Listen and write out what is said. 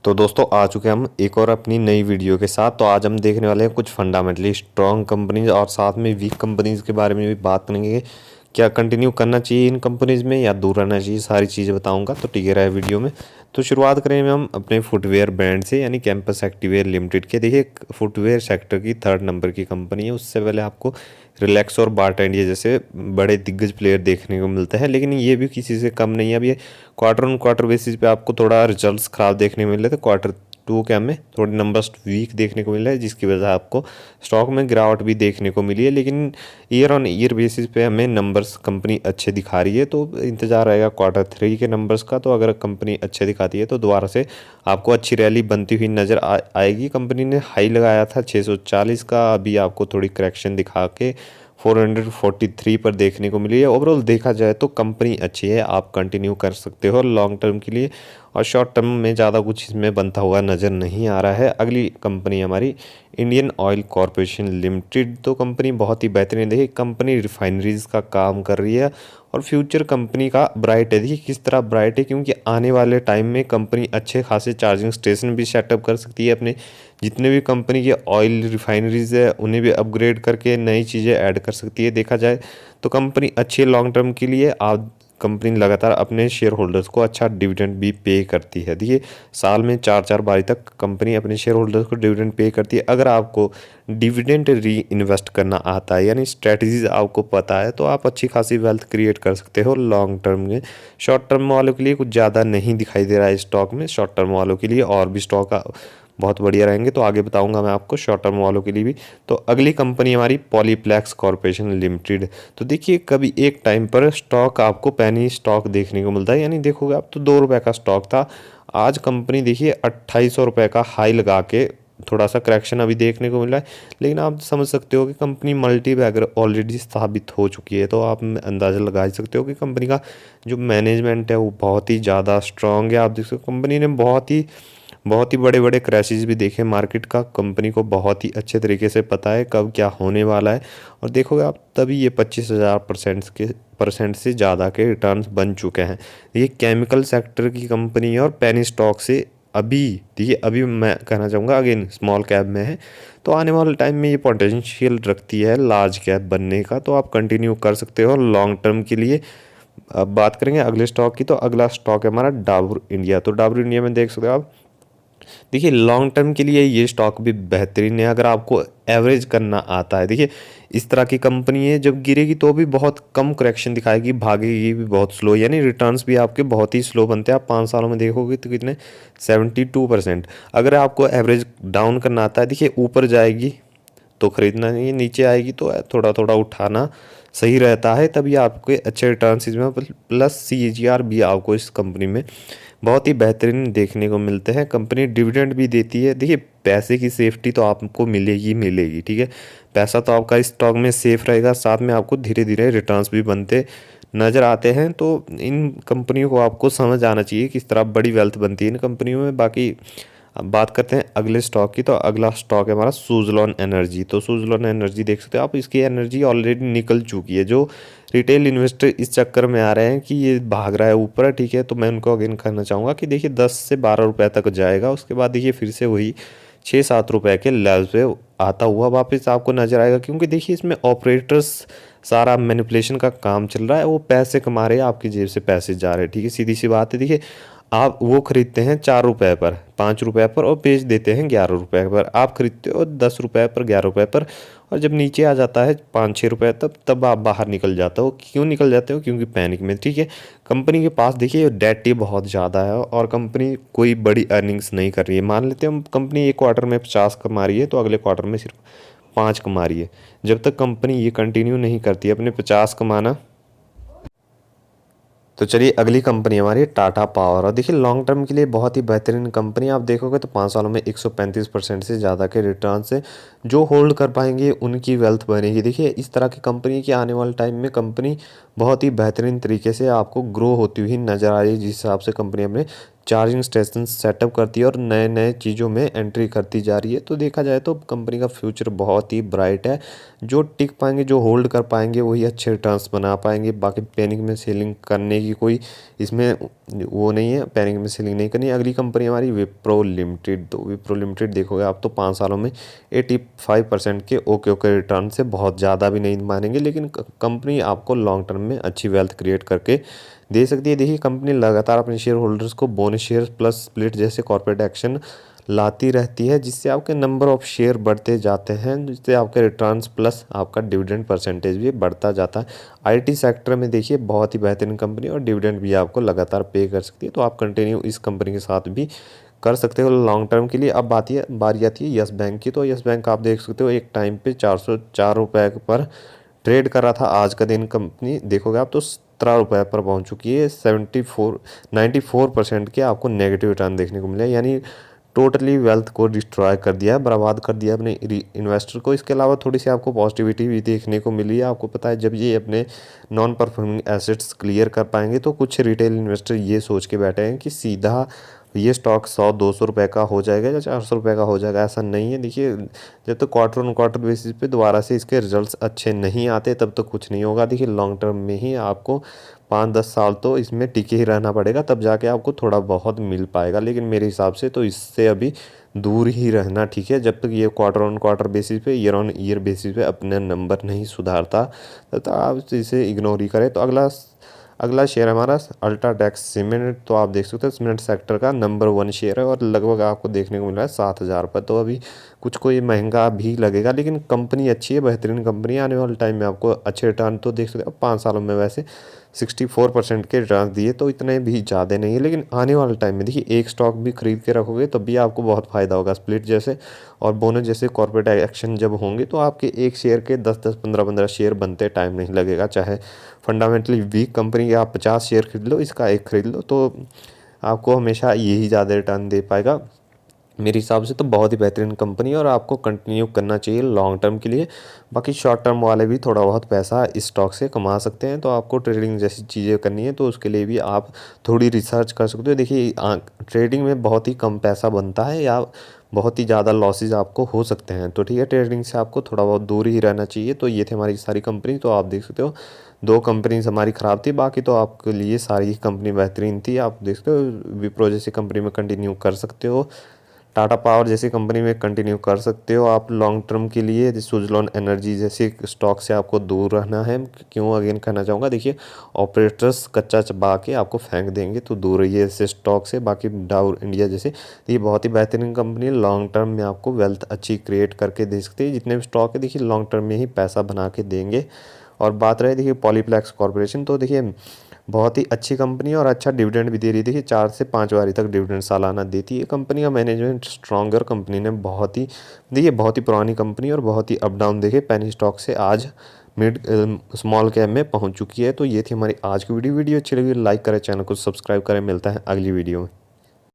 तो दोस्तों आ चुके हैं हम एक और अपनी नई वीडियो के साथ। तो आज हम देखने वाले हैं कुछ फंडामेंटली स्ट्रॉन्ग कंपनीज और साथ में वीक कंपनीज के बारे में भी बात करेंगे। क्या कंटिन्यू करना चाहिए इन कंपनीज में या दूर रहना चाहिए, सारी चीज़ें बताऊंगा। तो टिके रहे वीडियो में। तो शुरुआत करेंगे हम अपने फुटवेयर ब्रांड से यानी कैंपस एक्टिवेयर लिमिटेड के। देखिए फुटवेयर सेक्टर की 3rd नंबर की कंपनी है। उससे पहले आपको रिलैक्स और बाटा इंडिया जैसे बड़े दिग्गज प्लेयर देखने को मिलते हैं, लेकिन ये भी किसी से कम नहीं है। अब ये क्वार्टर ऑन क्वार्टर बेसिस पे आपको थोड़ा रिजल्ट्स खराब देखने को मिल रहे थे। Q2 के हमें थोड़े नंबर्स वीक देखने को मिल रहा है, जिसकी वजह से आपको स्टॉक में गिरावट भी देखने को मिली है। लेकिन ईयर ऑन ईयर बेसिस पे हमें नंबर्स कंपनी अच्छे दिखा रही है, तो इंतजार रहेगा Q3 के नंबर्स का। तो अगर कंपनी अच्छे दिखाती है तो दोबारा से आपको अच्छी रैली बनती हुई नज़र आएगी। कंपनी ने हाई लगाया था 640 का, अभी आपको थोड़ी करेक्शन दिखा के 443 पर देखने को मिली है। ओवरऑल देखा जाए तो कंपनी अच्छी है, आप कंटिन्यू कर सकते हो लॉन्ग टर्म के लिए, और शॉर्ट टर्म में ज़्यादा कुछ इसमें बनता हुआ नज़र नहीं आ रहा है। अगली कंपनी हमारी इंडियन ऑयल कॉरपोरेशन लिमिटेड। तो कंपनी बहुत ही बेहतरीन, देखिए कंपनी रिफाइनरीज का काम कर रही है और फ्यूचर कंपनी का ब्राइट है। देखिए किस तरह ब्राइट है, क्योंकि आने वाले टाइम में कंपनी अच्छे खासे चार्जिंग स्टेशन भी सेटअप कर सकती है। अपने जितने भी कंपनी के ऑयल रिफाइनरीज है उन्हें भी अपग्रेड करके नई चीज़ें ऐड कर सकती है। देखा जाए तो कंपनी अच्छी है लॉन्ग टर्म के लिए। आप कंपनी लगातार अपने शेयर होल्डर्स को अच्छा डिविडेंड भी पे करती है। देखिए साल में 4 बारी तक कंपनी अपने शेयर होल्डर्स को डिविडेंड पे करती है। अगर आपको डिविडेंड री इन्वेस्ट करना आता है यानी स्ट्रेटजीज आपको पता है, तो आप अच्छी खासी वेल्थ क्रिएट कर सकते हो लॉन्ग टर्म में। शॉर्ट टर्म वालों के लिए कुछ ज़्यादा नहीं दिखाई दे रहा है स्टॉक में। शॉर्ट टर्म वालों के लिए और भी स्टॉक बहुत बढ़िया रहेंगे, तो आगे बताऊंगा मैं आपको शॉर्ट टर्म वालों के लिए भी। तो अगली कंपनी हमारी पॉलीप्लेक्स कॉरपोरेशन लिमिटेड। तो देखिए कभी एक टाइम पर स्टॉक आपको पेनी स्टॉक देखने को मिलता है, यानी देखोगे आप तो 2 रुपये का स्टॉक था। आज कंपनी देखिए 2800 रुपये का हाई लगा के थोड़ा सा करेक्शन अभी देखने को मिला है। लेकिन आप समझ सकते हो कि कंपनी मल्टी बैगर ऑलरेडी स्थापित हो चुकी है, तो आप अंदाज़ा लगा ही सकते हो कि कंपनी का जो मैनेजमेंट है वो बहुत ही ज़्यादा स्ट्रांग है। आप देख सकते हो कंपनी ने बहुत ही बड़े बड़े क्रैशेस भी देखे मार्केट का। कंपनी को बहुत ही अच्छे तरीके से पता है कब क्या होने वाला है, और देखोगे आप तभी ये 25,000% से ज़्यादा के रिटर्न्स बन चुके हैं। ये केमिकल सेक्टर की कंपनी है और पेनी स्टॉक से अभी देखिए, अभी मैं कहना चाहूँगा अगेन स्मॉल कैप में है, तो आने वाले टाइम में ये पोटेंशियल रखती है लार्ज कैप बनने का। तो आप कंटिन्यू कर सकते हो लॉन्ग टर्म के लिए। अब बात करेंगे अगले स्टॉक की। तो अगला स्टॉक है हमारा डाबर इंडिया। तो डाबर इंडिया में देख सकते हो आप, देखिए लॉन्ग टर्म के लिए ये स्टॉक भी बेहतरीन है अगर आपको एवरेज करना आता है। देखिए इस तरह की कंपनी है, जब गिरेगी तो भी बहुत कम करेक्शन दिखाएगी, भागेगी भी बहुत स्लो, यानी रिटर्न्स भी आपके बहुत ही स्लो बनते हैं। आप 5 सालों में देखोगे तो कितने 72%। अगर आपको एवरेज डाउन करना आता है, देखिए ऊपर जाएगी तो खरीदना नहीं, नीचे आएगी तो थोड़ा थोड़ा उठाना सही रहता है, तभी आपके अच्छे रिटर्न्स इसमें प्लस CAGR भी आपको इस कंपनी में बहुत ही बेहतरीन देखने को मिलते हैं। कंपनी डिविडेंड भी देती है। देखिए पैसे की सेफ्टी तो आपको मिलेगी मिलेगी, ठीक है। पैसा तो आपका इस स्टॉक में सेफ रहेगा, साथ में आपको धीरे धीरे रिटर्न्स भी बनते नज़र आते हैं। तो इन कंपनियों को आपको समझ आना चाहिए किस तरह बड़ी वेल्थ बनती है इन कंपनियों में। बाकी अब बात करते हैं अगले स्टॉक की। तो अगला स्टॉक है हमारा सुज़लोन एनर्जी। तो सुज़लोन एनर्जी देख सकते हो आप, इसकी एनर्जी ऑलरेडी निकल चुकी है। जो रिटेल इन्वेस्टर इस चक्कर में आ रहे हैं कि ये भाग रहा है ऊपर, ठीक है, तो मैं उनको अगेन कहना चाहूँगा कि देखिए 10 से 12 रुपये तक जाएगा, उसके बाद देखिए फिर से वही 6-7 रुपये के लेवल पे आता हुआ वापस आपको नजर आएगा। क्योंकि देखिए इसमें ऑपरेटर्स सारा मैनिपुलेशन का काम चल रहा है, वो पैसे कमा रहे हैं, आपकी जेब से पैसे जा रहे हैं, ठीक है, सीधी सी बात है। देखिए आप वो खरीदते हैं 4 रुपये पर, 5 रुपये पर, और बेच देते हैं 11 रुपये पर। आप खरीदते हो 10 रुपये पर, 11 रुपये पर, और जब नीचे आ जाता है 5-6 रुपये तब आप बाहर निकल जाते हो। क्यों निकल जाते हो? क्योंकि पैनिक में, ठीक है। कंपनी के पास देखिए डेट ही बहुत ज़्यादा है और कंपनी कोई बड़ी अर्निंग्स नहीं कर रही है। मान लेते हैं हम कंपनी एक क्वार्टर में 50 कमा रही है, तो अगले क्वार्टर में सिर्फ 5 कमा रही है। जब तक कंपनी ये कंटिन्यू नहीं करती है अपने 50 कमाना। तो चलिए अगली कंपनी हमारी टाटा पावर। और देखिए लॉन्ग टर्म के लिए बहुत ही बेहतरीन कंपनी। आप देखोगे तो 5 सालों में 135% से ज़्यादा के रिटर्न से जो होल्ड कर पाएंगे उनकी वेल्थ बनेगी। देखिए इस तरह की कंपनी की आने वाले टाइम में कंपनी बहुत ही बेहतरीन तरीके से आपको ग्रो होती हुई नज़र आ रही है, जिस हिसाब से कंपनी अपने चार्जिंग स्टेशन सेटअप करती है और नए नए चीज़ों में एंट्री करती जा रही है। तो देखा जाए तो कंपनी का फ्यूचर बहुत ही ब्राइट है। जो टिक पाएंगे, जो होल्ड कर पाएंगे, वही अच्छे रिटर्न्स बना पाएंगे। बाकी पैनिक में सेलिंग करने की कोई इसमें वो नहीं है, पैनिक में सेलिंग नहीं करनी। अगली कंपनी हमारी विप्रो लिमिटेड। तो विप्रो लिमिटेड देखोगे आप तो 5 सालों में 85% के ओके ओके रिटर्न से बहुत ज़्यादा भी नहीं मानेंगे, लेकिन कंपनी आपको लॉन्ग टर्म में अच्छी वेल्थ क्रिएट करके दे सकती है। देखिए कंपनी लगातार अपने शेयर होल्डर्स को बोनस शेयर प्लस स्प्लिट जैसे कॉर्पोरेट एक्शन लाती रहती है, जिससे आपके नंबर ऑफ शेयर बढ़ते जाते हैं, जिससे आपके रिटर्न्स प्लस आपका डिविडेंड परसेंटेज भी बढ़ता जाता है। आईटी सेक्टर में देखिए बहुत ही बेहतरीन कंपनी और डिविडेंड भी आपको लगातार पे कर सकती है, तो आप कंटिन्यू इस कंपनी के साथ भी कर सकते हो लॉन्ग टर्म के लिए। अब बारी आती है यस बैंक की। तो यस बैंक आप देख सकते हो एक टाइम पे 404 रुपये पर ट्रेड कर रहा था। आज का दिन कंपनी देखोगे आप तो 17 रुपये पर पहुंच चुकी है। 94% के आपको नेगेटिव रिटर्न देखने को मिला, यानी टोटली वेल्थ को डिस्ट्रॉय कर दिया है, बर्बाद कर दिया अपने इन्वेस्टर को। इसके अलावा थोड़ी सी आपको पॉजिटिविटी भी देखने को मिली है। आपको पता है जब ये अपने नॉन परफॉर्मिंग एसेट्स क्लियर कर पाएंगे तो कुछ रिटेल इन्वेस्टर ये सोच के बैठे हैं कि सीधा ये स्टॉक 100-200 रुपये का हो जाएगा या 400 रुपये का हो जाएगा। ऐसा नहीं है। देखिए जब तक क्वार्टर ऑन क्वार्टर बेसिस पे दोबारा से इसके रिजल्ट्स अच्छे नहीं आते तब तक कुछ नहीं होगा। देखिए लॉन्ग टर्म में ही आपको 5-10 साल तो इसमें टिके ही रहना पड़ेगा, तब जाके आपको थोड़ा बहुत मिल पाएगा। लेकिन मेरे हिसाब से तो इससे अभी दूर ही रहना ठीक है। जब तक ये क्वार्टर ऑन क्वार्टर बेसिस पे, ईयर ऑन ईयर बेसिस पे अपने नंबर नहीं सुधारता तब तक आप इसे इग्नोर ही करें। तो अगला शेयर हमारा अल्ट्राटेक्स सीमेंट। तो आप देख सकते हो सीमेंट सेक्टर का नंबर 1 शेयर है और लगभग आपको देखने को मिल रहा है 7,000 पर। तो अभी कुछ कोई महंगा भी लगेगा, लेकिन कंपनी अच्छी है, बेहतरीन कंपनी। आने वाले टाइम में आपको अच्छे रिटर्न तो देख सकते हो। 5 सालों में वैसे 64% के रिटर्न दिए, तो इतने भी ज़्यादा नहीं है। लेकिन आने वाले टाइम में देखिए एक स्टॉक भी खरीद के रखोगे तब भी आपको बहुत फ़ायदा होगा। स्प्लिट जैसे और बोनस जैसे कॉर्पोरेट एक्शन जब होंगे तो आपके एक शेयर के 10-10, 15-15 शेयर बनते टाइम नहीं लगेगा। चाहे फंडामेंटली वीक कंपनी के आप 50 शेयर खरीद लो, इसका एक खरीद लो, तो आपको हमेशा यही ज़्यादा रिटर्न दे पाएगा। मेरे हिसाब से तो बहुत ही बेहतरीन कंपनी है और आपको कंटिन्यू करना चाहिए लॉन्ग टर्म के लिए। बाकी शॉर्ट टर्म वाले भी थोड़ा बहुत पैसा इस स्टॉक से कमा सकते हैं। तो आपको ट्रेडिंग जैसी चीज़ें करनी है तो उसके लिए भी आप थोड़ी रिसर्च कर सकते हो। देखिए ट्रेडिंग में बहुत ही कम पैसा बनता है या बहुत ही ज़्यादा लॉसेज आपको हो सकते हैं, तो ठीक है ट्रेडिंग से आपको थोड़ा बहुत दूर ही रहना चाहिए। तो ये थे हमारी सारी कंपनी। तो आप देख सकते हो 2 कंपनीज हमारी ख़राब थी, बाकी तो आपके लिए सारी कंपनी बेहतरीन थी। आप देख सकते हो विप्रो जैसी कंपनी में कंटिन्यू कर सकते हो, टाटा पावर जैसी कंपनी में कंटिन्यू कर सकते हो। आप लॉन्ग टर्म के लिए सुजलॉन एनर्जी जैसे स्टॉक से आपको दूर रहना है। क्यों अगेन कहना चाहूँगा, देखिए ऑपरेटर्स कच्चा चबा के आपको फेंक देंगे, तो दूर रहिए ऐसे स्टॉक से। बाकी डाउ इंडिया जैसे ये बहुत ही बेहतरीन कंपनी है, लॉन्ग टर्म में आपको वेल्थ अच्छी क्रिएट करके दे सकती है। जितने भी स्टॉक है देखिए लॉन्ग टर्म में ही पैसा बना के देंगे। और बात रहे देखिए पॉलीप्लेक्स कॉर्पोरेशन, तो देखिए बहुत ही अच्छी कंपनी है और अच्छा डिविडेंड भी दे रही है। देखिए 4 से 5 बारी तक डिविडेंड सालाना देती है। कंपनी का मैनेजमेंट स्ट्रॉन्गर, कंपनी ने बहुत ही देखिए बहुत ही पुरानी कंपनी और बहुत ही अप डाउन देखिए पेनी स्टॉक से आज मिड स्मॉल कैप में पहुंच चुकी है। तो ये थी हमारी आज की वीडियो अच्छी लगी लाइक करें, चैनल को सब्सक्राइब करें। मिलता है अगली वीडियो में।